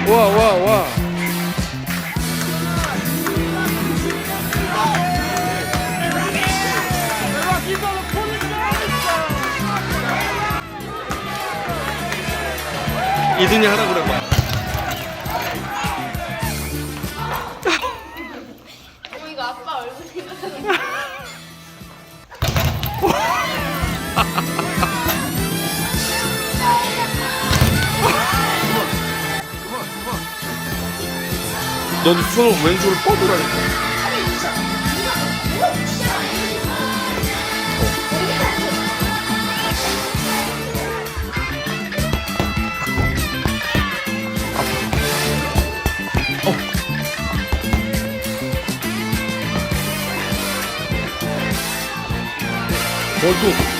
와, 와, 와. 이든이 하라 그래 봐. 이거 아빠 얼굴 생각하는 너도 손을 왼쪽으로 뻗으라니까. 고수.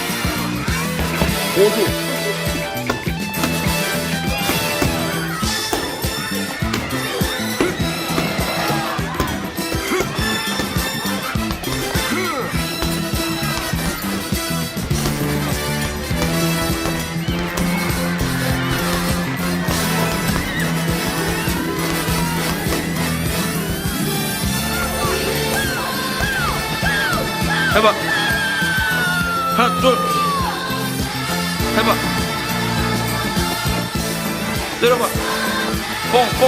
해봐. 하나, 둘. 해봐. 때려봐. 뽕, 뽕.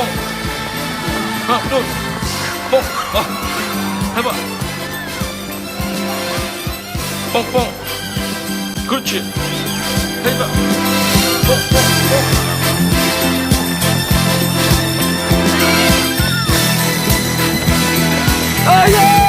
하나, 둘. 뽕. 해봐. 뽕, 뽕. 그렇지. 해봐. 뽕, 뽕, 뽕. 아야!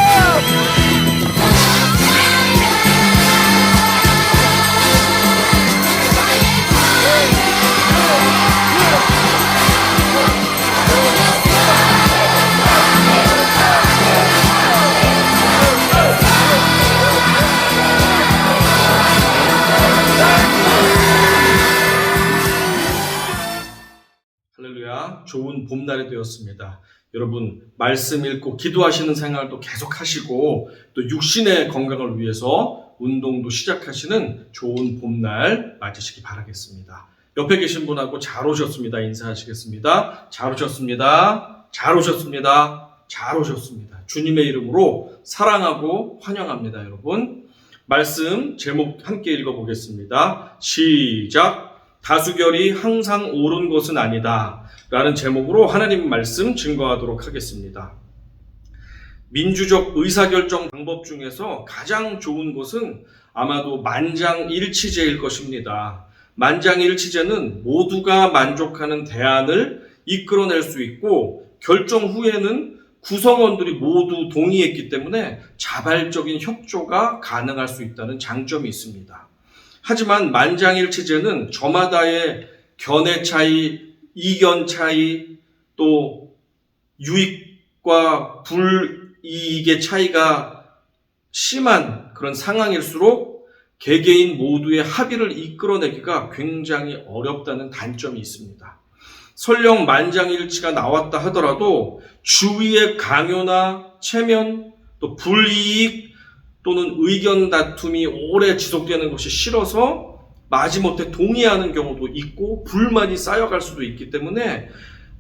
할렐루야. 좋은 봄날이 되었습니다. 여러분, 말씀 읽고 기도하시는 생활도 계속 하시고 또 육신의 건강을 위해서 운동도 시작하시는 좋은 봄날 맞으시기 바라겠습니다. 옆에 계신 분하고 잘 오셨습니다. 인사하시겠습니다. 잘 오셨습니다. 잘 오셨습니다. 잘 오셨습니다. 주님의 이름으로 사랑하고 환영합니다. 여러분, 말씀 제목 함께 읽어보겠습니다. 시작. 다수결이 항상 옳은 것은 아니다 라는 제목으로 하나님 말씀 증거하도록 하겠습니다. 민주적 의사결정 방법 중에서 가장 좋은 것은 아마도 만장일치제일 것입니다. 만장일치제는 모두가 만족하는 대안을 이끌어낼 수 있고 결정 후에는 구성원들이 모두 동의했기 때문에 자발적인 협조가 가능할 수 있다는 장점이 있습니다. 하지만 만장일치제는 저마다의 견해 차이, 이견 차이, 또 유익과 불이익의 차이가 심한 그런 상황일수록 개개인 모두의 합의를 이끌어내기가 굉장히 어렵다는 단점이 있습니다. 설령 만장일치가 나왔다 하더라도 주위의 강요나 체면, 또 불이익 또는 의견 다툼이 오래 지속되는 것이 싫어서 마지못해 동의하는 경우도 있고 불만이 쌓여갈 수도 있기 때문에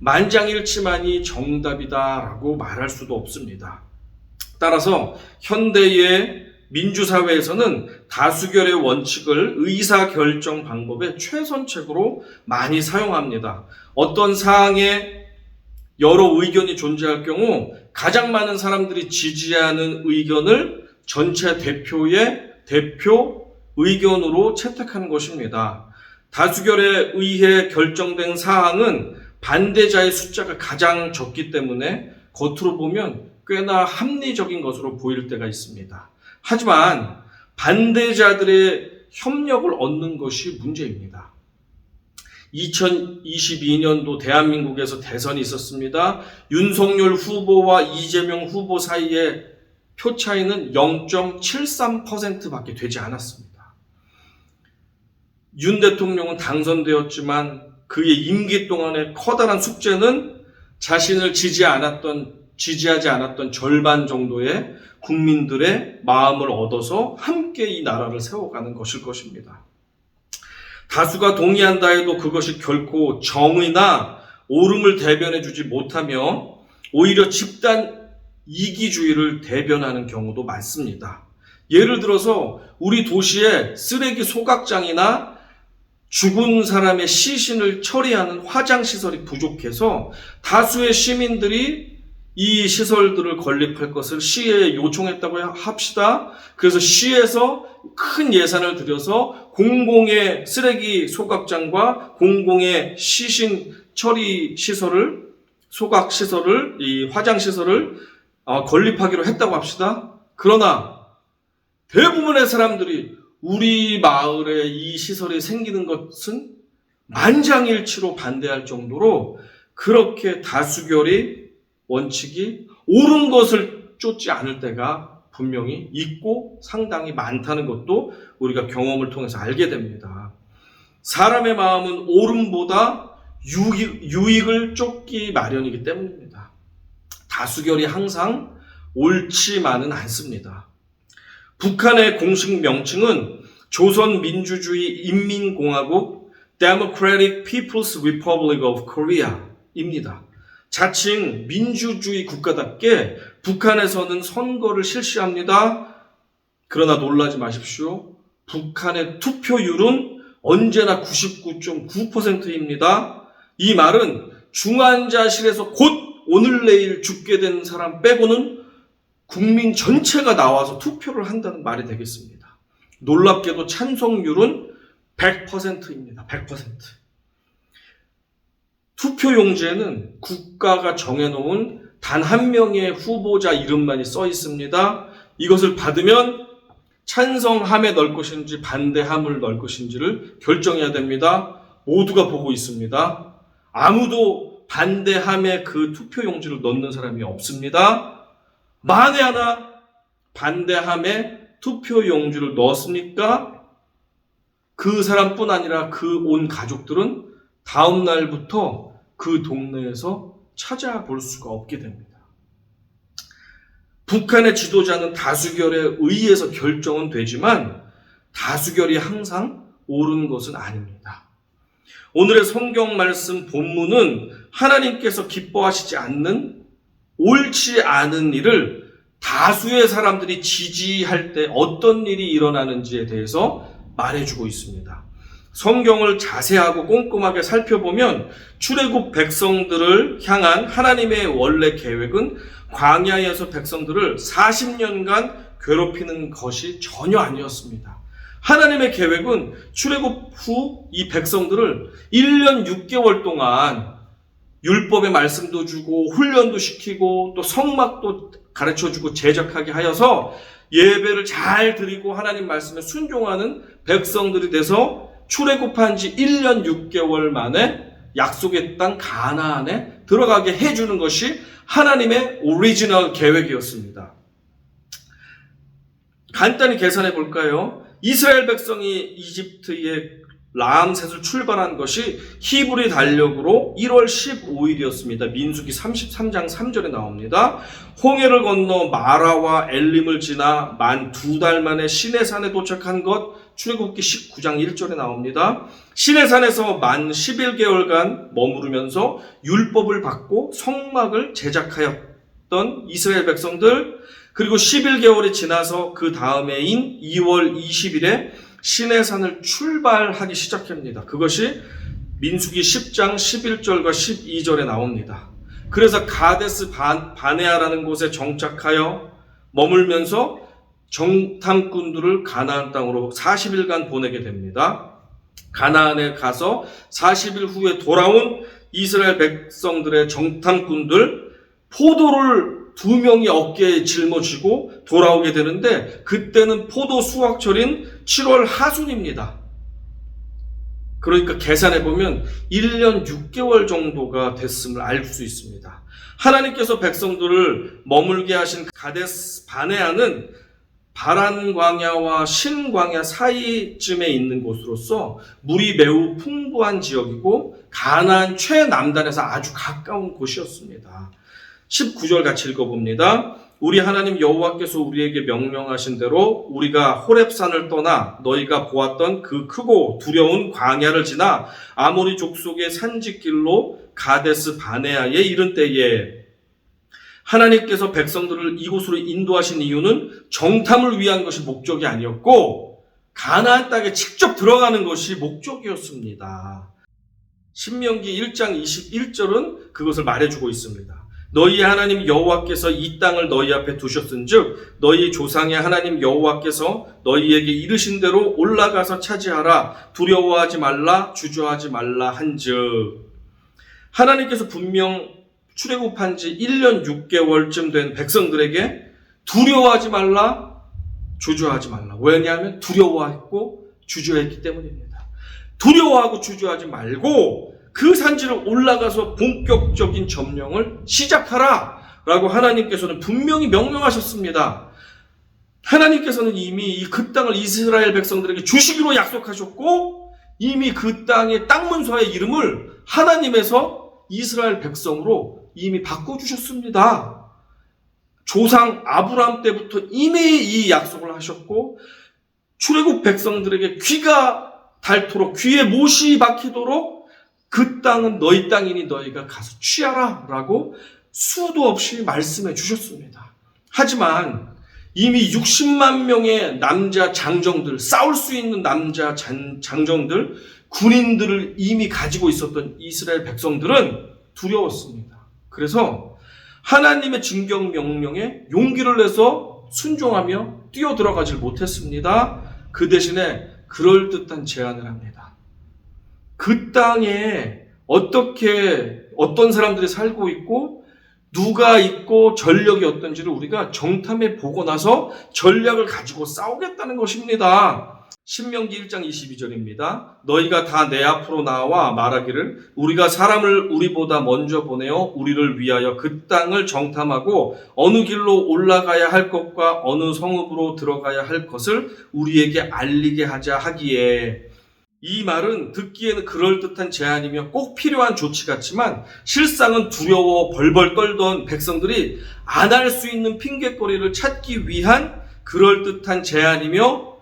만장일치만이 정답이다라고 말할 수도 없습니다. 따라서 현대의 민주사회에서는 다수결의 원칙을 의사결정 방법의 최선책으로 많이 사용합니다. 어떤 사항에 여러 의견이 존재할 경우 가장 많은 사람들이 지지하는 의견을 전체 대표의 대표 의견으로 채택하는 것입니다. 다수결에 의해 결정된 사항은 반대자의 숫자가 가장 적기 때문에 겉으로 보면 꽤나 합리적인 것으로 보일 때가 있습니다. 하지만 반대자들의 협력을 얻는 것이 문제입니다. 2022년도 대한민국에서 대선이 있었습니다. 윤석열 후보와 이재명 후보 사이에 표 차이는 0.73%밖에 되지 않았습니다. 윤 대통령은 당선되었지만 그의 임기 동안의 커다란 숙제는 자신을 지지하지 않았던 절반 정도의 국민들의 마음을 얻어서 함께 이 나라를 세워가는 것일 것입니다. 다수가 동의한다 해도 그것이 결코 정의나 옳음을 대변해 주지 못하며 오히려 집단 이기주의를 대변하는 경우도 많습니다. 예를 들어서 우리 도시에 쓰레기 소각장이나 죽은 사람의 시신을 처리하는 화장시설이 부족해서 다수의 시민들이 이 시설들을 건립할 것을 시에 요청했다고 합시다. 그래서 시에서 큰 예산을 들여서 공공의 쓰레기 소각장과 공공의 시신 처리 시설을, 소각 시설을, 이 화장 시설을 건립하기로 했다고 합시다. 그러나 대부분의 사람들이 우리 마을에 이 시설이 생기는 것은 만장일치로 반대할 정도로 그렇게 다수결이 원칙이 옳은 것을 쫓지 않을 때가 분명히 있고 상당히 많다는 것도 우리가 경험을 통해서 알게 됩니다. 사람의 마음은 옳음보다 유익을 쫓기 마련이기 때문입니다. 다수결이 항상 옳지만은 않습니다. 북한의 공식 명칭은 조선민주주의 인민공화국 Democratic People's Republic of Korea입니다. 자칭 민주주의 국가답게 북한에서는 선거를 실시합니다. 그러나 놀라지 마십시오. 북한의 투표율은 언제나 99.9%입니다. 이 말은 중환자실에서 곧 오늘 내일 죽게 된 사람 빼고는 국민 전체가 나와서 투표를 한다는 말이 되겠습니다. 놀랍게도 찬성률은 100%입니다. 100%. 투표용지에는 국가가 정해놓은 단 한 명의 후보자 이름만이 써 있습니다. 이것을 받으면 찬성함에 넣을 것인지 반대함을 넣을 것인지를 결정해야 됩니다. 모두가 보고 있습니다. 아무도 반대함에 그 투표용지를 넣는 사람이 없습니다. 만에 하나 반대함에 투표용지를 넣었습니까? 그 사람뿐 아니라 그 온 가족들은 다음 날부터 그 동네에서 찾아볼 수가 없게 됩니다. 북한의 지도자는 다수결에 의해서 결정은 되지만 다수결이 항상 옳은 것은 아닙니다. 오늘의 성경 말씀 본문은 하나님께서 기뻐하시지 않는 옳지 않은 일을 다수의 사람들이 지지할 때 어떤 일이 일어나는지에 대해서 말해주고 있습니다. 성경을 자세하고 꼼꼼하게 살펴보면 출애굽 백성들을 향한 하나님의 원래 계획은 광야에서 백성들을 40년간 괴롭히는 것이 전혀 아니었습니다. 하나님의 계획은 출애굽 후 이 백성들을 1년 6개월 동안 율법의 말씀도 주고 훈련도 시키고 또 성막도 가르쳐주고 제작하게 하여서 예배를 잘 드리고 하나님 말씀에 순종하는 백성들이 돼서 출애굽한 지 1년 6개월 만에 약속의 땅 가나안에 들어가게 해주는 것이 하나님의 오리지널 계획이었습니다. 간단히 계산해 볼까요? 이스라엘 백성이 이집트의 라암셋을 출발한 것이 히브리 달력으로 1월 15일이었습니다. 민수기 33장 3절에 나옵니다. 홍해를 건너 마라와 엘림을 지나 만 2달 만에 시내산에 도착한 것 출애굽기 19장 1절에 나옵니다. 시내산에서 만 11개월간 머무르면서 율법을 받고 성막을 제작하였던 이스라엘 백성들, 그리고 11개월이 지나서 그 다음 해인 2월 20일에 시내산을 출발하기 시작합니다. 그것이 민수기 10장 11절과 12절에 나옵니다. 그래서 가데스 바네아라는 곳에 정착하여 머물면서 정탐꾼들을 가나안 땅으로 40일간 보내게 됩니다. 가나안에 가서 40일 후에 돌아온 이스라엘 백성들의 정탐꾼들, 포도를 2명이 어깨에 짊어지고 돌아오게 되는데 그때는 포도 수확철인 7월 하순입니다. 그러니까 계산해보면 1년 6개월 정도가 됐음을 알 수 있습니다. 하나님께서 백성들을 머물게 하신 가데스 바네아는 바란 광야와 신 광야 사이쯤에 있는 곳으로서 물이 매우 풍부한 지역이고 가나안 최남단에서 아주 가까운 곳이었습니다. 19절 같이 읽어봅니다. 우리 하나님 여호와께서 우리에게 명령하신 대로 우리가 호렙산을 떠나 너희가 보았던 그 크고 두려운 광야를 지나 아모리 족속의 산지길로 가데스 바네아에 이른 때에 하나님께서 백성들을 이곳으로 인도하신 이유는 정탐을 위한 것이 목적이 아니었고 가나안 땅에 직접 들어가는 것이 목적이었습니다. 신명기 1장 21절은 그것을 말해주고 있습니다. 너희 하나님 여호와께서 이 땅을 너희 앞에 두셨은즉 너희 조상의 하나님 여호와께서 너희에게 이르신 대로 올라가서 차지하라. 두려워하지 말라, 주저하지 말라 한즉. 하나님께서 분명 출애굽한 지 1년 6개월쯤 된 백성들에게 두려워하지 말라, 주저하지 말라. 왜냐하면 두려워했고 주저했기 때문입니다. 두려워하고 주저하지 말고 그 산지를 올라가서 본격적인 점령을 시작하라 라고 하나님께서는 분명히 명령하셨습니다. 하나님께서는 이미 그 땅을 이스라엘 백성들에게 주시기로 약속하셨고 이미 그 땅의 땅 문서의 이름을 하나님에서 이스라엘 백성으로 이미 바꿔주셨습니다. 조상 아브라함 때부터 이미 이 약속을 하셨고 출애굽 백성들에게 귀가 닳도록 귀에 못이 박히도록 그 땅은 너희 땅이니 너희가 가서 취하라 라고 수도 없이 말씀해 주셨습니다. 하지만 이미 60만 명의 남자 장정들, 싸울 수 있는 남자 장정들, 군인들을 이미 가지고 있었던 이스라엘 백성들은 두려웠습니다. 그래서 하나님의 징경 명령에 용기를 내서 순종하며 뛰어들어가질 못했습니다. 그 대신에 그럴듯한 제안을 합니다. 그 땅에 어떤 사람들이 살고 있고 누가 있고 전력이 어떤지를 우리가 정탐해 보고 나서 전략을 가지고 싸우겠다는 것입니다. 신명기 1장 22절입니다. 너희가 다 내 앞으로 나와 말하기를 우리가 사람을 우리보다 먼저 보내어 우리를 위하여 그 땅을 정탐하고 어느 길로 올라가야 할 것과 어느 성읍으로 들어가야 할 것을 우리에게 알리게 하자 하기에, 이 말은 듣기에는 그럴듯한 제안이며 꼭 필요한 조치 같지만 실상은 두려워 벌벌 떨던 백성들이 안 할 수 있는 핑곗거리를 찾기 위한 그럴듯한 제안이며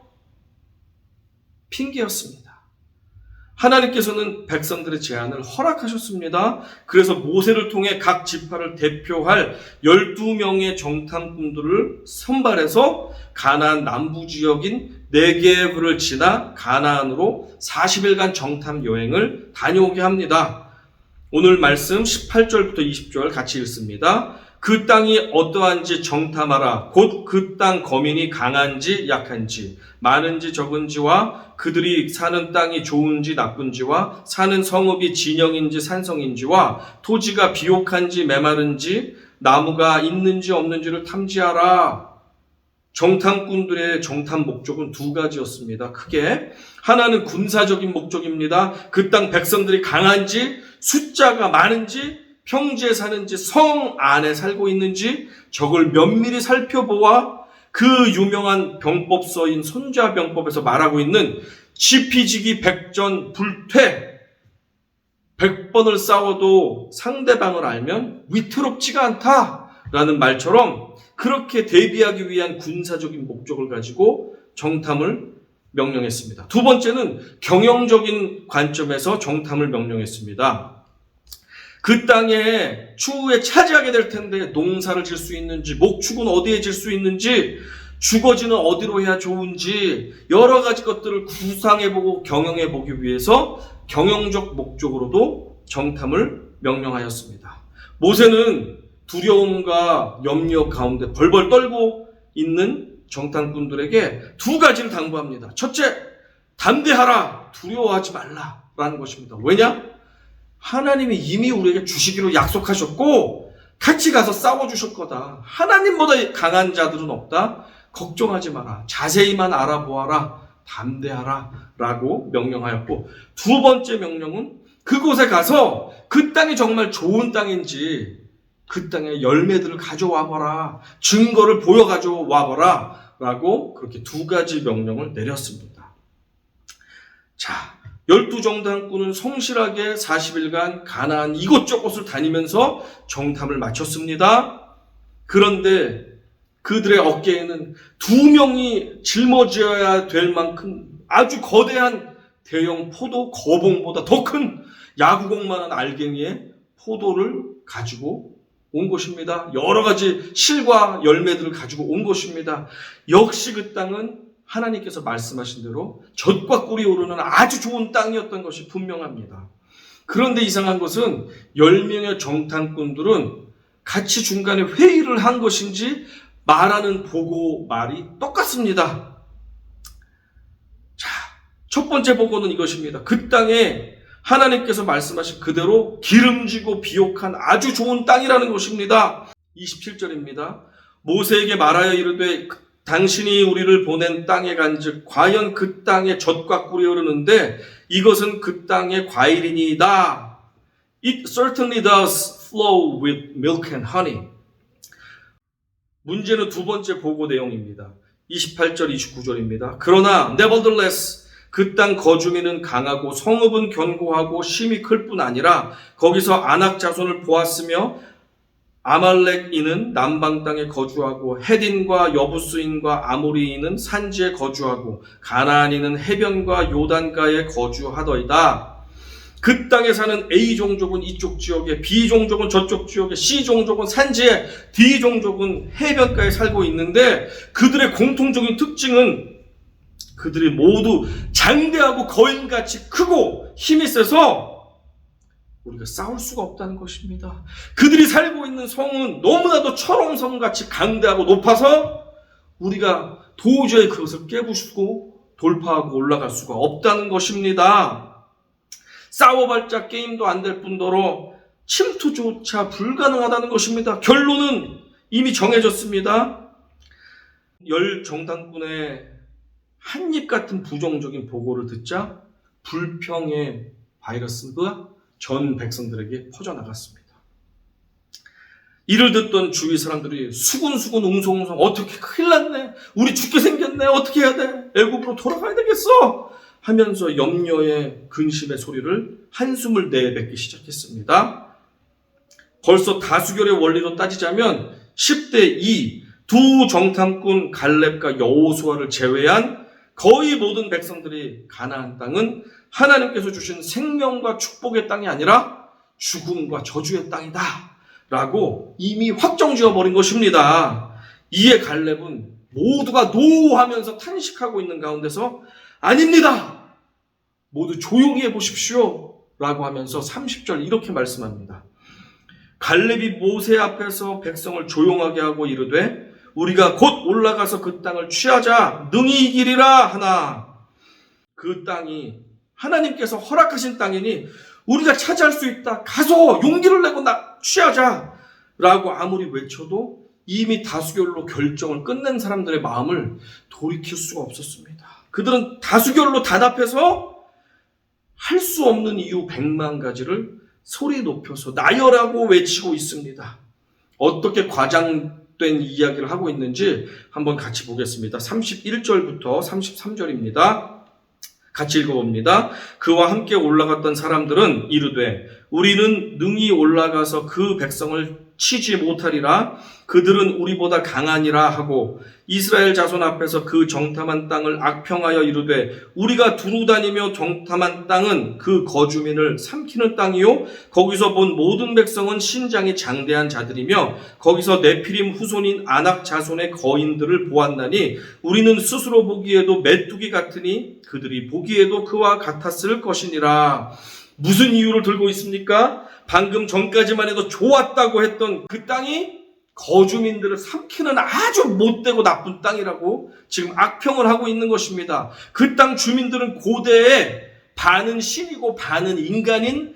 핑계였습니다. 하나님께서는 백성들의 제안을 허락하셨습니다. 그래서 모세를 통해 각 지파를 대표할 12명의 정탐꾼들을 선발해서 가나안 남부 지역인 네게브를 지나 가나안으로 40일간 정탐 여행을 다녀오게 합니다. 오늘 말씀 18절부터 20절 같이 읽습니다. 그 땅이 어떠한지 정탐하라. 곧 그 땅 거민이 강한지 약한지, 많은지 적은지와 그들이 사는 땅이 좋은지 나쁜지와 사는 성읍이 진영인지 산성인지와 토지가 비옥한지 메마른지 나무가 있는지 없는지를 탐지하라. 정탐꾼들의 정탐 목적은 두 가지였습니다. 크게 하나는 군사적인 목적입니다. 그 땅 백성들이 강한지, 숫자가 많은지, 평지에 사는지, 성 안에 살고 있는지 저걸 면밀히 살펴보아 그 유명한 병법서인 손자병법에서 말하고 있는 지피지기 백전 불퇴, 100번을 싸워도 상대방을 알면 위태롭지가 않다라는 말처럼 그렇게 대비하기 위한 군사적인 목적을 가지고 정탐을 명령했습니다. 두 번째는 경영적인 관점에서 정탐을 명령했습니다. 그 땅에 추후에 차지하게 될 텐데 농사를 질 수 있는지, 목축은 어디에 질 수 있는지, 주거지는 어디로 해야 좋은지 여러 가지 것들을 구상해보고 경영해보기 위해서 경영적 목적으로도 정탐을 명령하였습니다. 모세는 두려움과 염려 가운데 벌벌 떨고 있는 정탐꾼들에게 두 가지를 당부합니다. 첫째, 담대하라, 두려워하지 말라라는 것입니다. 왜냐? 하나님이 이미 우리에게 주시기로 약속하셨고 같이 가서 싸워주실 거다. 하나님보다 강한 자들은 없다. 걱정하지 마라. 자세히만 알아보아라. 담대하라 라고 명령하였고, 두 번째 명령은 그곳에 가서 그 땅이 정말 좋은 땅인지 그 땅의 열매들을 가져와 봐라. 증거를 보여 가져와 봐라 라고 그렇게 두 가지 명령을 내렸습니다. 자, 12정탐꾼은 성실하게 40일간 가나안 이곳저곳을 다니면서 정탐을 마쳤습니다. 그런데 그들의 어깨에는 2명이 짊어져야 될 만큼 아주 거대한 대형 포도 거봉보다 더 큰 야구공만한 알갱이의 포도를 가지고 온 것입니다. 여러 가지 실과 열매들을 가지고 온 것입니다. 역시 그 땅은 하나님께서 말씀하신 대로 젖과 꿀이 오르는 아주 좋은 땅이었던 것이 분명합니다. 그런데 이상한 것은 10명의 정탐꾼들은 같이 중간에 회의를 한 것인지 말하는 보고 말이 똑같습니다. 자, 첫 번째 보고는 이것입니다. 그 땅에 하나님께서 말씀하신 그대로 기름지고 비옥한 아주 좋은 땅이라는 것입니다. 27절입니다. 모세에게 말하여 이르되 당신이 우리를 보낸 땅에 간즉 과연 그 땅에 젖과 꿀이 흐르는데 이것은 그 땅의 과일이니이다. It certainly does flow with milk and honey. 문제는 두 번째 보고 내용입니다. 28절, 29절입니다. 그러나 nevertheless 그 땅 거주민은 강하고 성읍은 견고하고 심이 클 뿐 아니라 거기서 아낙 자손을 보았으며 아말렉인은 남방 땅에 거주하고 헤딘과 여부스인과 아모리인은 산지에 거주하고 가나안인은 해변과 요단가에 거주하더이다. 그 땅에 사는 A 종족은 이쪽 지역에, B 종족은 저쪽 지역에, C 종족은 산지에, D 종족은 해변가에 살고 있는데 그들의 공통적인 특징은 그들이 모두 장대하고 거인같이 크고 힘이 세서 우리가 싸울 수가 없다는 것입니다. 그들이 살고 있는 성은 너무나도 철옹성같이 강대하고 높아서 우리가 도저히 그것을 깨부수고 돌파하고 올라갈 수가 없다는 것입니다. 싸워봤자 게임도 안 될 뿐더러 침투조차 불가능하다는 것입니다. 결론은 이미 정해졌습니다. 10 정탐꾼의 한입 같은 부정적인 보고를 듣자 불평의 바이러스가 전 백성들에게 퍼져나갔습니다. 이를 듣던 주위 사람들이 수군수군 웅성웅성 어떻게 큰일 났네. 우리 죽게 생겼네. 어떻게 해야 돼. 애굽으로 돌아가야 되겠어. 하면서 염려의 근심의 소리를 한숨을 내뱉기 시작했습니다. 벌써 다수결의 원리로 따지자면 10대 2 두 정탐꾼 갈렙과 여호수아를 제외한 거의 모든 백성들이 가나안 땅은 하나님께서 주신 생명과 축복의 땅이 아니라 죽음과 저주의 땅이다 라고 이미 확정지어버린 것입니다. 이에 갈렙은 모두가 노하면서 탄식하고 있는 가운데서 아닙니다. 모두 조용히 해보십시오 라고 하면서 30절 이렇게 말씀합니다. 갈렙이 모세 앞에서 백성을 조용하게 하고 이르되 우리가 곧 올라가서 그 땅을 취하자 능히 이기리라 하나. 그 땅이 하나님께서 허락하신 땅이니 우리가 차지할 수 있다. 가서 용기를 내고 취하자 라고 아무리 외쳐도 이미 다수결로 결정을 끝낸 사람들의 마음을 돌이킬 수가 없었습니다. 그들은 다수결로 단합해서 할 수 없는 이유 100만 가지를 소리 높여서 나열하고 외치고 있습니다. 어떻게 과장된 이야기를 하고 있는지 한번 같이 보겠습니다. 31절부터 33절입니다. 같이 읽어봅니다. 그와 함께 올라갔던 사람들은 이르되 우리는 능히 올라가서 그 백성을 치지 못하리라. 그들은 우리보다 강하니라 하고 이스라엘 자손 앞에서 그 정탐한 땅을 악평하여 이르되 우리가 두루 다니며 정탐한 땅은 그 거주민을 삼키는 땅이요 거기서 본 모든 백성은 신장이 장대한 자들이며 거기서 네피림 후손인 아낙 자손의 거인들을 보았나니 우리는 스스로 보기에도 메뚜기 같으니 그들이 보기에도 그와 같았을 것이니라. 무슨 이유를 들고 있습니까? 방금 전까지만 해도 좋았다고 했던 그 땅이 거주민들을 삼키는 아주 못되고 나쁜 땅이라고 지금 악평을 하고 있는 것입니다. 그 땅 주민들은 고대에 반은 신이고 반은 인간인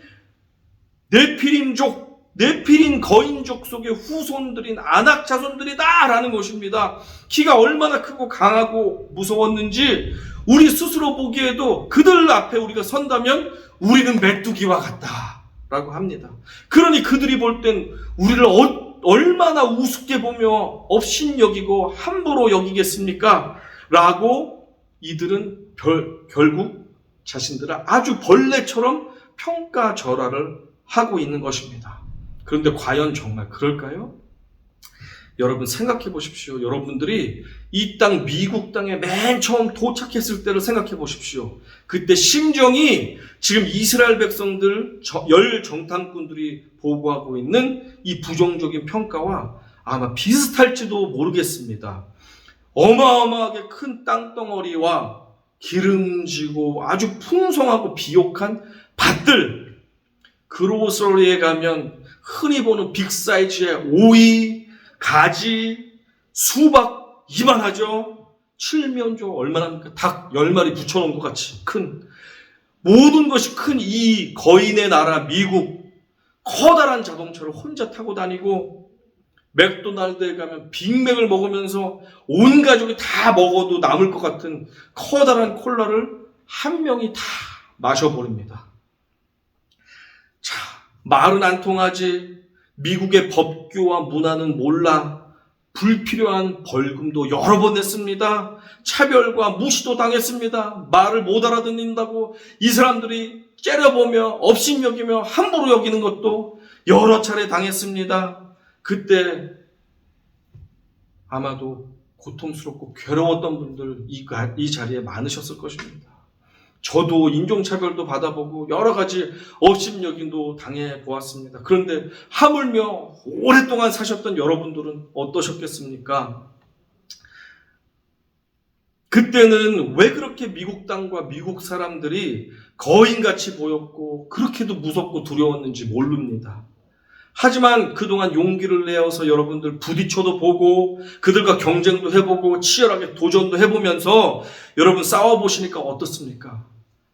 네피림족, 네피림 거인족 속의 후손들인 아낙 자손들이다라는 것입니다. 키가 얼마나 크고 강하고 무서웠는지 우리 스스로 보기에도 그들 앞에 우리가 선다면 우리는 메뚜기와 같다 라고 합니다. 그러니 그들이 볼 땐 우리를 얼마나 우습게 보며 업신여기고 함부로 여기겠습니까? 라고 이들은 결국 자신들을 아주 벌레처럼 평가절하를 하고 있는 것입니다. 그런데 과연 정말 그럴까요? 여러분 생각해 보십시오. 여러분들이 이 땅 미국 땅에 맨 처음 도착했을 때를 생각해 보십시오. 그때 심정이 지금 이스라엘 백성들 열 정탐꾼들이 보고하고 있는 이 부정적인 평가와 아마 비슷할지도 모르겠습니다. 어마어마하게 큰 땅덩어리와 기름지고 아주 풍성하고 비옥한 밭들, 그로서리에 가면 흔히 보는 빅사이즈의 오이, 가지, 수박 이만하죠. 칠면조 얼마나 합니까? 닭 10마리 붙여놓은 것 같이 큰, 모든 것이 큰 이 거인의 나라 미국, 커다란 자동차를 혼자 타고 다니고 맥도날드에 가면 빅맥을 먹으면서 온 가족이 다 먹어도 남을 것 같은 커다란 콜라를 한 명이 다 마셔버립니다. 자, 말은 안 통하지, 미국의 법규와 문화는 몰라, 불필요한 벌금도 여러 번 냈습니다. 차별과 무시도 당했습니다. 말을 못 알아듣는다고 이 사람들이 째려보며 업신여기며 함부로 여기는 것도 여러 차례 당했습니다. 그때 아마도 고통스럽고 괴로웠던 분들 이 자리에 많으셨을 것입니다. 저도 인종차별도 받아보고 여러 가지 업신여김도 당해보았습니다. 그런데 하물며 오랫동안 사셨던 여러분들은 어떠셨겠습니까? 그때는 왜 그렇게 미국 땅과 미국 사람들이 거인같이 보였고 그렇게도 무섭고 두려웠는지 모릅니다. 하지만 그동안 용기를 내어서 여러분들 부딪혀도 보고 그들과 경쟁도 해보고 치열하게 도전도 해보면서 여러분 싸워보시니까 어떻습니까?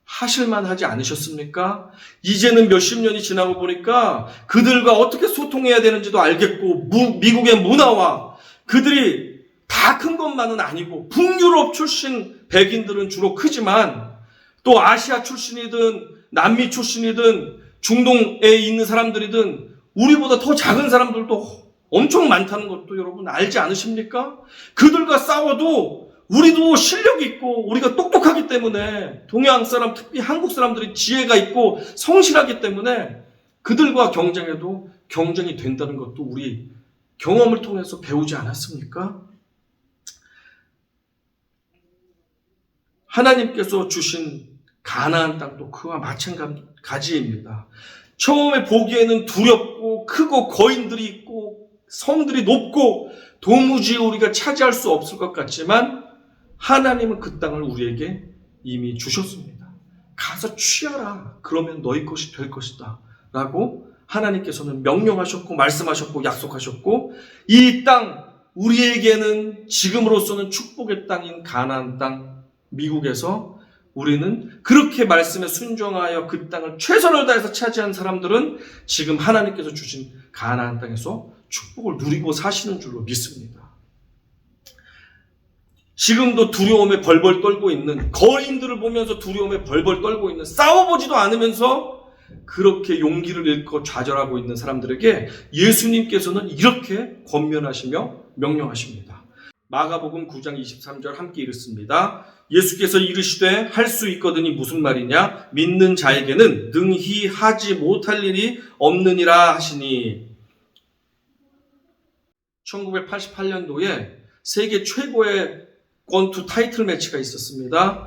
하실만 하지 않으셨습니까? 이제는 몇십 년이 지나고 보니까 그들과 어떻게 소통해야 되는지도 알겠고 미국의 문화와 그들이 다 큰 것만은 아니고 북유럽 출신 백인들은 주로 크지만 또 아시아 출신이든 남미 출신이든 중동에 있는 사람들이든 우리보다 더 작은 사람들도 엄청 많다는 것도 여러분 알지 않으십니까? 그들과 싸워도 우리도 실력이 있고 우리가 똑똑하기 때문에 동양 사람, 특히 한국 사람들이 지혜가 있고 성실하기 때문에 그들과 경쟁해도 경쟁이 된다는 것도 우리 경험을 통해서 배우지 않았습니까? 하나님께서 주신 가나안 땅도 그와 마찬가지입니다. 처음에 보기에는 두렵고 크고 거인들이 있고 성들이 높고 도무지 우리가 차지할 수 없을 것 같지만 하나님은 그 땅을 우리에게 이미 주셨습니다. 가서 취하라. 그러면 너희 것이 될 것이다. 라고 하나님께서는 명령하셨고 말씀하셨고 약속하셨고 이 땅 우리에게는 지금으로서는 축복의 땅인 가나안 땅 미국에서 우리는 그렇게 말씀에 순종하여 그 땅을 최선을 다해서 차지한 사람들은 지금 하나님께서 주신 가나안 땅에서 축복을 누리고 사시는 줄로 믿습니다. 지금도 두려움에 벌벌 떨고 있는 거인들을 보면서 두려움에 벌벌 떨고 있는 싸워보지도 않으면서 그렇게 용기를 잃고 좌절하고 있는 사람들에게 예수님께서는 이렇게 권면하시며 명령하십니다. 마가복음 9장 23절 함께 읽습니다. 예수께서 이르시되 할 수 있거든이 무슨 말이냐? 믿는 자에게는 능히 하지 못할 일이 없느니라 하시니. 1988년도에 세계 최고의 권투 타이틀 매치가 있었습니다.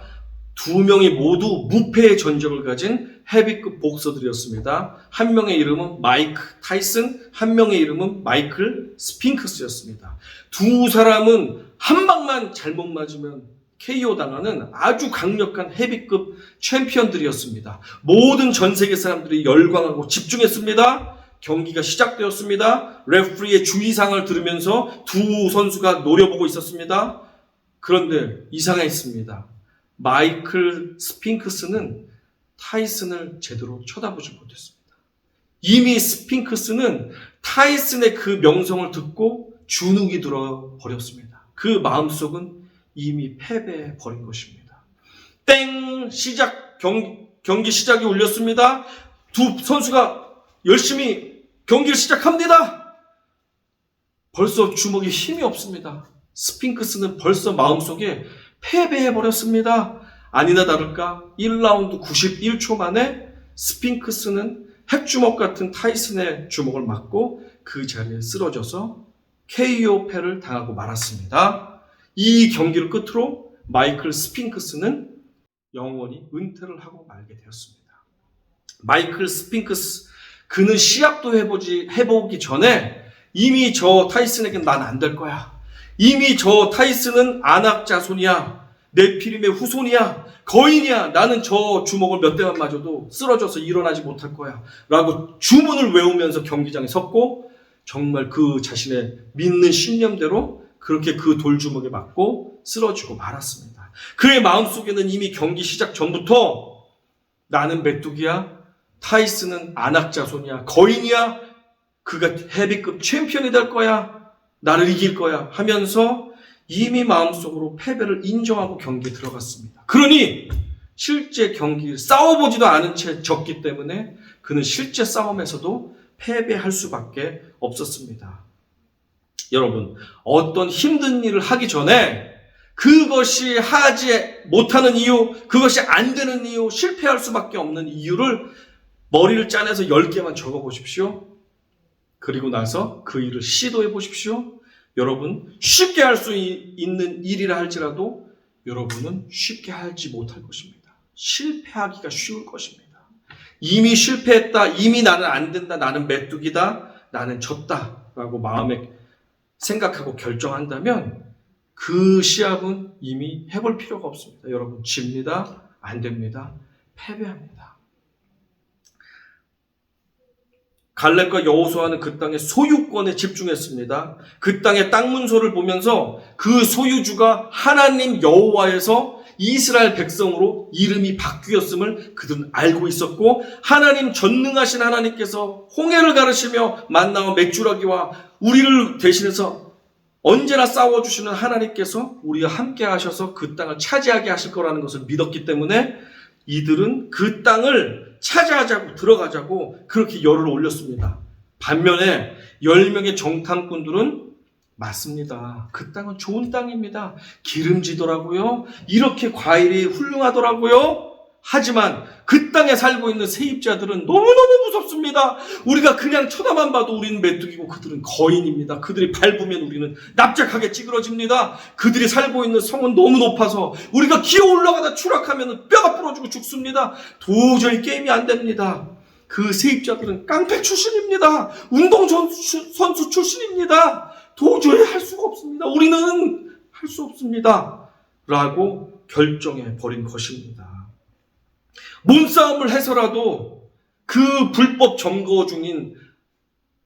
두 명이 모두 무패의 전적을 가진 헤비급 복서들이었습니다. 한 명의 이름은 마이크 타이슨, 한 명의 이름은 마이클 스핑크스였습니다. 두 사람은 한 방만 잘못 맞으면 KO 당하는 아주 강력한 헤비급 챔피언들이었습니다. 모든 전 세계 사람들이 열광하고 집중했습니다. 경기가 시작되었습니다. 레프리의 주의사항을 들으면서 두 선수가 노려보고 있었습니다. 그런데 이상했습니다. 마이클 스핑크스는 타이슨을 제대로 쳐다보지 못했습니다. 이미 스핑크스는 타이슨의 그 명성을 듣고 주눅이 들어버렸습니다. 그 마음속은 이미 패배해버린 것입니다. 땡! 경기 시작이 울렸습니다. 두 선수가 열심히 경기를 시작합니다. 벌써 주먹에 힘이 없습니다. 스핑크스는 벌써 마음속에 패배해버렸습니다. 아니나 다를까 1라운드 91초 만에 스핑크스는 핵주먹 같은 타이슨의 주먹을 맞고 그 자리에 쓰러져서 KO패를 당하고 말았습니다. 이 경기를 끝으로 마이클 스핑크스는 영원히 은퇴를 하고 말게 되었습니다. 마이클 스핑크스, 그는 시합도 해보기 전에 이미 저 타이슨에겐 난 안 될 거야. 이미 저 타이슨은 안악 자손이야. 네피림의 후손이야. 거인이야. 나는 저 주먹을 몇 대만 맞아도 쓰러져서 일어나지 못할 거야. 라고 주문을 외우면서 경기장에 섰고 정말 그 자신의 믿는 신념대로 그렇게 그 돌주먹에 맞고 쓰러지고 말았습니다. 그의 마음속에는 이미 경기 시작 전부터 나는 메뚜기야. 타이슨은 안악 자손이야. 거인이야. 그가 헤비급 챔피언이 될 거야. 나를 이길 거야. 하면서 이미 마음속으로 패배를 인정하고 경기에 들어갔습니다. 그러니 실제 경기를 싸워보지도 않은 채 졌기 때문에 그는 실제 싸움에서도 패배할 수밖에 없었습니다. 여러분, 어떤 힘든 일을 하기 전에 그것이 하지 못하는 이유, 그것이 안 되는 이유, 실패할 수밖에 없는 이유를 머리를 짜내서 10개만 적어보십시오. 그리고 나서 그 일을 시도해 보십시오. 여러분, 쉽게 할 수 있는 일이라 할지라도 여러분은 쉽게 하지 못할 것입니다. 실패하기가 쉬울 것입니다. 이미 실패했다. 이미 나는 안 된다. 나는 메뚜기다. 나는 졌다. 라고 마음에 생각하고 결정한다면 그 시합은 이미 해볼 필요가 없습니다. 여러분, 집니다. 안 됩니다. 패배합니다. 갈렙과 여호수아는 그 땅의 소유권에 집중했습니다. 그 땅의 땅 문서를 보면서 그 소유주가 하나님 여호와에서 이스라엘 백성으로 이름이 바뀌었음을 그들은 알고 있었고, 하나님 전능하신 하나님께서 홍해를 가르시며 만나와 맥주라기와 우리를 대신해서 언제나 싸워주시는 하나님께서 우리와 함께 하셔서 그 땅을 차지하게 하실 거라는 것을 믿었기 때문에 이들은 그 땅을 차지하자고 들어가자고 그렇게 열을 올렸습니다. 반면에 10명의 정탐꾼들은 맞습니다. 그 땅은 좋은 땅입니다. 기름지더라고요. 이렇게 과일이 훌륭하더라고요. 하지만 그 땅에 살고 있는 세입자들은 너무너무 무섭습니다. 우리가 그냥 쳐다만 봐도 우리는 메뚜기고 그들은 거인입니다. 그들이 밟으면 우리는 납작하게 찌그러집니다. 그들이 살고 있는 성은 너무 높아서 우리가 기어 올라가다 추락하면 뼈가 부러지고 죽습니다. 도저히 게임이 안 됩니다. 그 세입자들은 깡패 출신입니다. 운동선수 출신입니다. 도저히 할 수가 없습니다. 우리는 할 수 없습니다. 라고 결정해 버린 것입니다. 몸싸움을 해서라도 그 불법 점거 중인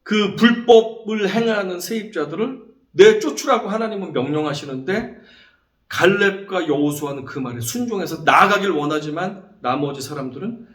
그 불법을 행하는 세입자들을 내쫓으라고 하나님은 명령하시는데 갈렙과 여호수아는 그 말에 순종해서 나아가길 원하지만 나머지 사람들은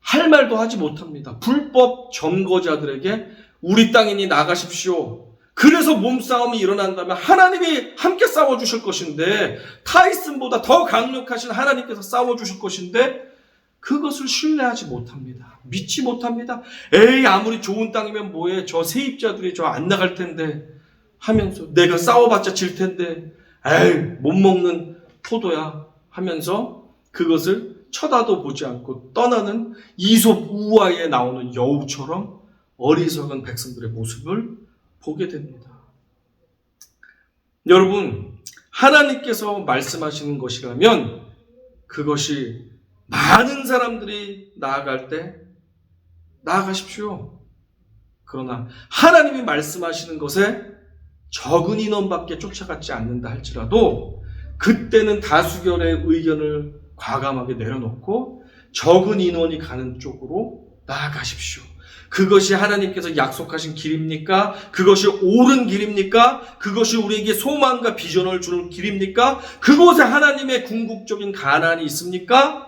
할 말도 하지 못합니다. 불법 점거자들에게 우리 땅이니 나가십시오. 그래서 몸싸움이 일어난다면 하나님이 함께 싸워주실 것인데, 타이슨보다 더 강력하신 하나님께서 싸워주실 것인데 그것을 신뢰하지 못합니다. 믿지 못합니다. 에이, 아무리 좋은 땅이면 뭐해, 저 세입자들이 저 안 나갈 텐데 하면서, 내가 싸워봤자 질 텐데, 에이, 못 먹는 포도야 하면서 그것을 쳐다도 보지 않고 떠나는 이솝 우화에 나오는 여우처럼 어리석은 백성들의 모습을 보게 됩니다. 여러분, 하나님께서 말씀하시는 것이라면 그것이 많은 사람들이 나아갈 때 나아가십시오. 그러나 하나님이 말씀하시는 것에 적은 인원밖에 쫓아가지 않는다 할지라도 그때는 다수결의 의견을 과감하게 내려놓고 적은 인원이 가는 쪽으로 나아가십시오. 그것이 하나님께서 약속하신 길입니까? 그것이 옳은 길입니까? 그것이 우리에게 소망과 비전을 주는 길입니까? 그곳에 하나님의 궁극적인 가난이 있습니까?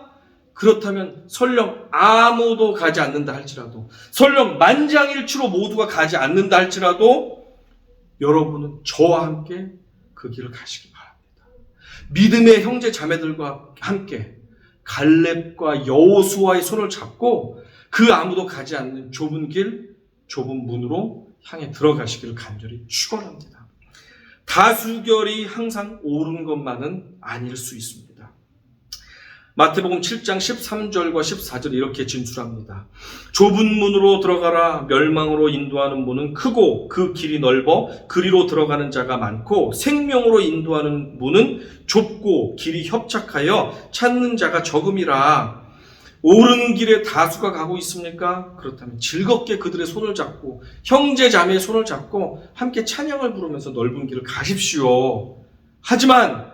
그렇다면 설령 아무도 가지 않는다 할지라도, 설령 만장일치로 모두가 가지 않는다 할지라도 여러분은 저와 함께 그 길을 가시기 바랍니다. 믿음의 형제 자매들과 함께 갈렙과 여호수아의 손을 잡고 그 아무도 가지 않는 좁은 길, 좁은 문으로 향해 들어가시기를 간절히 축원합니다. 다수결이 항상 옳은 것만은 아닐 수 있습니다. 마태복음 7장 13절과 14절 이렇게 진술합니다. 좁은 문으로 들어가라. 멸망으로 인도하는 문은 크고 그 길이 넓어 그리로 들어가는 자가 많고 생명으로 인도하는 문은 좁고 길이 협착하여 찾는 자가 적음이라. 옳은 길에 다수가 가고 있습니까? 그렇다면 즐겁게 그들의 손을 잡고 형제 자매의 손을 잡고 함께 찬양을 부르면서 넓은 길을 가십시오. 하지만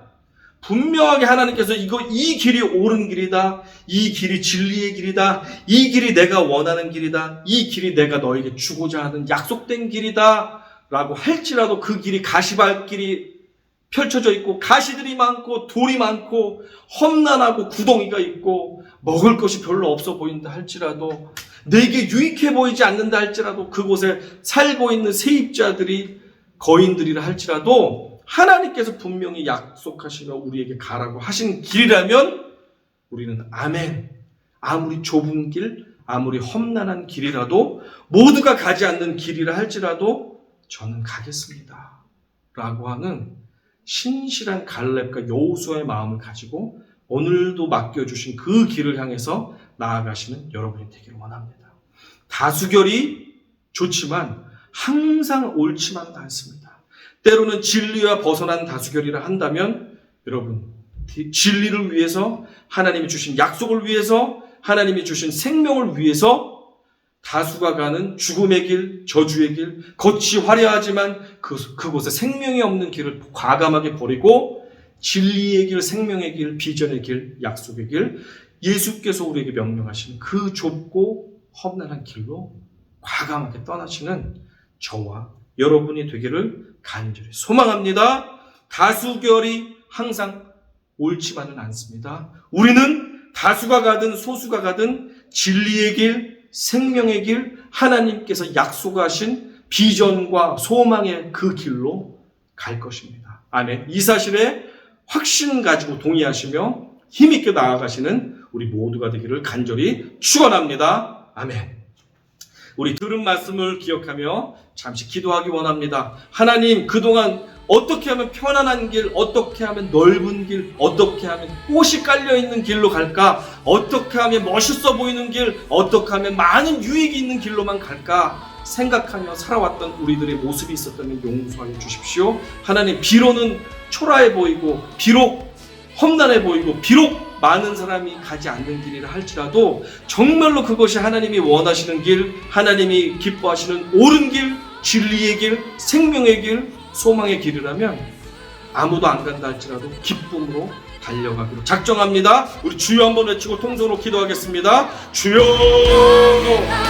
분명하게 하나님께서 이 길이 옳은 길이다. 이 길이 진리의 길이다. 이 길이 내가 원하는 길이다. 이 길이 내가 너에게 주고자 하는 약속된 길이다. 라고 할지라도 그 길이 가시밭길이 펼쳐져 있고 가시들이 많고 돌이 많고 험난하고 구덩이가 있고 먹을 것이 별로 없어 보인다 할지라도 내게 유익해 보이지 않는다 할지라도 그곳에 살고 있는 세입자들이 거인들이라 할지라도 하나님께서 분명히 약속하시며 우리에게 가라고 하신 길이라면 우리는 아멘. 아무리 좁은 길, 아무리 험난한 길이라도 모두가 가지 않는 길이라 할지라도 저는 가겠습니다. 라고 하는 신실한 갈렙과 여호수아의 마음을 가지고 오늘도 맡겨주신 그 길을 향해서 나아가시는 여러분이 되기를 원합니다. 다수결이 좋지만 항상 옳지만은 않습니다. 때로는 진리와 벗어난 다수결이라 한다면 여러분 진리를 위해서 하나님이 주신 약속을 위해서 하나님이 주신 생명을 위해서 다수가 가는 죽음의 길, 저주의 길, 겉이 화려하지만 그곳에 생명이 없는 길을 과감하게 버리고 진리의 길, 생명의 길, 비전의 길, 약속의 길, 예수께서 우리에게 명령하신 그 좁고 험난한 길로 과감하게 떠나시는 저와 여러분이 되기를 간절히 소망합니다. 다수결이 항상 옳지만은 않습니다. 우리는 다수가 가든 소수가 가든 진리의 길, 생명의 길, 하나님께서 약속하신 비전과 소망의 그 길로 갈 것입니다. 아멘. 이 사실에 확신 가지고 동의하시며 힘있게 나아가시는 우리 모두가 되기를 간절히 축원합니다. 아멘. 우리 들은 말씀을 기억하며 잠시 기도하기 원합니다. 하나님, 그동안 어떻게 하면 편안한 길, 어떻게 하면 넓은 길, 어떻게 하면 꽃이 깔려있는 길로 갈까? 어떻게 하면 멋있어 보이는 길, 어떻게 하면 많은 유익이 있는 길로만 갈까? 생각하며 살아왔던 우리들의 모습이 있었다면 용서하여 주십시오. 하나님, 비로는 초라해 보이고 비록 험난해 보이고 비록 많은 사람이 가지 않는 길이라 할지라도 정말로 그것이 하나님이 원하시는 길, 하나님이 기뻐하시는 옳은 길, 진리의 길, 생명의 길, 소망의 길이라면 아무도 안 간다 할지라도 기쁨으로 달려가기로 작정합니다. 우리 주여 한번 외치고 통성으로 기도하겠습니다. 주여,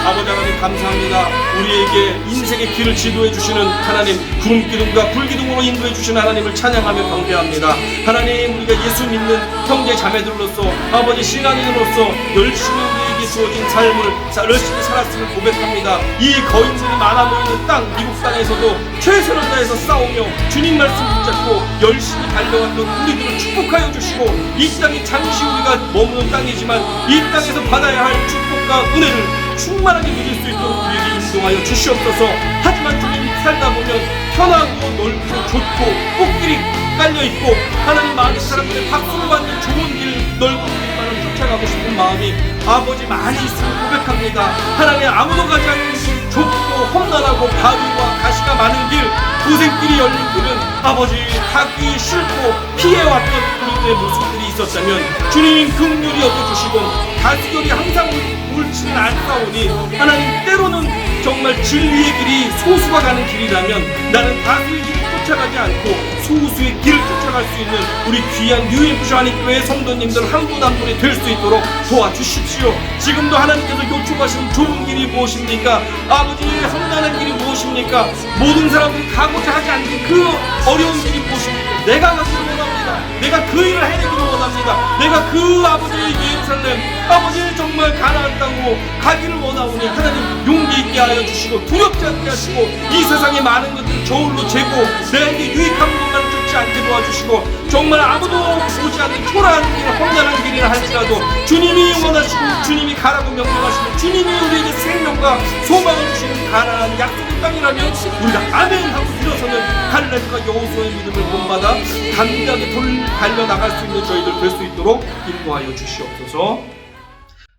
아버지 하나님 감사합니다. 우리에게 인생의 길을 지도해 주시는 하나님, 구름기둥과 불기둥으로 인도해 주시는 하나님을 찬양하며 경배합니다. 하나님, 우리가 예수 믿는 형제 자매들로서 아버지 신앙인으로서 열심히 우리에게 주어진 삶을 열심히 살았음을 고백합니다. 이 거인들이 많아 보이는 땅, 미국 땅에서도 최선을 다해서 싸우며 주님 말씀 붙잡고 열심히 달려왔던 우리들을 축복하여 주시고, 이 땅이 잠시 우리가 머무는 땅이지만 이 땅에서 받아야 할 축복과 은혜를 충만하게 누릴 수 있도록 우리에게 인도하여 주시옵소서. 하지만 주님, 살다 보면 편하고 넓고 좋고 꽃길이 깔려있고 하나님, 많은 사람들의 박수를 받는 좋은 길, 넓은 길만을 쫓아가고 싶은 마음이 아버지 많이 있음을 고백합니다. 하나님, 아무도 가지 않는 길, 좁고 험난하고 바위와 가시가 많은 길, 고생길이 열린 길은 아버지 가기 싫고 피해왔던 우리들의 모습들이 있었다면 주님 긍휼히 여겨주시고, 다수결이 항상 옳지는 않사오니 하나님, 때로는 정말 진리의 길이 소수가 가는 길이라면 나는 다수의 길을 쫓아가지 않고 소수의 길을 쫓아갈 수 있는 우리 귀한 UMC 한인교회 성도님들 한 분 한 분이 될 수 있도록 도와주십시오. 지금도 하나님께서 요청하시는 좋은 길이 무엇입니까? 아버지의 험난한 길이 무엇입니까? 모든 사람들이 가고자 하지 않는 그 어려운 길이 무엇입니까? 내가 가기를 원합니다. 내가 그 일을 해내기를 원합니다. 내가 그 아버지의 예루살렘, 아버지의 정말 가나안 땅으로 가기를 원하오니 하나님, 용기 있게 하여 주시고 두렵지 않게 하시고 이 세상의 많은 것들을 저울로 재고 내게 유익한 것만 쫓지 않게 도와주시고, 정말 아무도 오지 않는 초라한 길, 험난한 길이라 할지라도 주님이 원하시고 주님이 가라고 명령하시는, 주님이 우리에게 생명과 소망을 주시는 가나안 약속의 땅이라면 우리가 아멘 하고 일어서는 갈렙과 여호수아의 믿음을 본받아 담대하게 달려나갈 수 있는 저희들 될 수 있도록 인도하여 주시옵소서.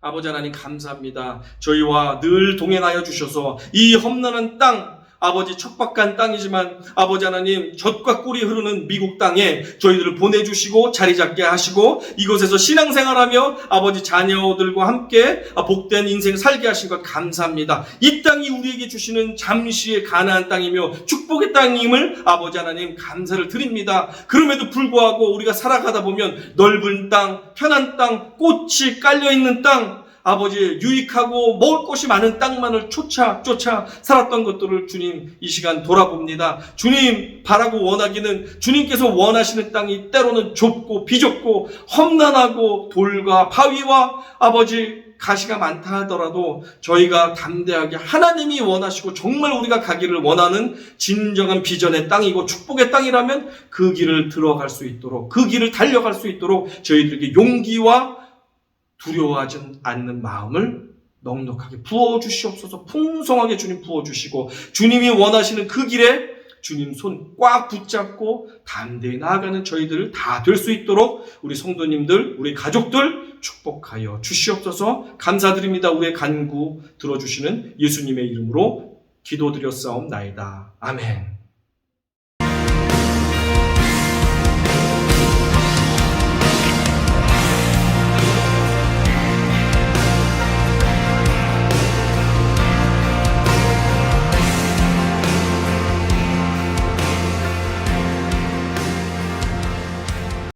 아버지 하나님 감사합니다. 저희와 늘 동행하여 주셔서 이 험난한 땅, 아버지 척박한 땅이지만 아버지 하나님 젖과 꿀이 흐르는 미국 땅에 저희들을 보내주시고 자리 잡게 하시고 이곳에서 신앙생활하며 아버지 자녀들과 함께 복된 인생 살게 하신 것 감사합니다. 이 땅이 우리에게 주시는 잠시의 가나안 땅이며 축복의 땅임을 아버지 하나님 감사를 드립니다. 그럼에도 불구하고 우리가 살아가다 보면 넓은 땅, 편한 땅, 꽃이 깔려있는 땅, 아버지 유익하고 먹을 것이 많은 땅만을 쫓아 살았던 것들을 주님 이 시간 돌아봅니다. 주님 바라고 원하기는 주님께서 원하시는 땅이 때로는 좁고 비좁고 험난하고 돌과 바위와 아버지 가시가 많다 하더라도 저희가 담대하게 하나님이 원하시고 정말 우리가 가기를 원하는 진정한 비전의 땅이고 축복의 땅이라면 그 길을 들어갈 수 있도록 그 길을 달려갈 수 있도록 저희들에게 용기와 두려워하지 않는 마음을 넉넉하게 부어주시옵소서. 풍성하게 주님 부어주시고 주님이 원하시는 그 길에 주님 손 꽉 붙잡고 담대히 나아가는 저희들 다 될 수 있도록 우리 성도님들, 우리 가족들 축복하여 주시옵소서. 감사드립니다. 우리의 간구 들어주시는 예수님의 이름으로 기도드렸사옵나이다. 아멘.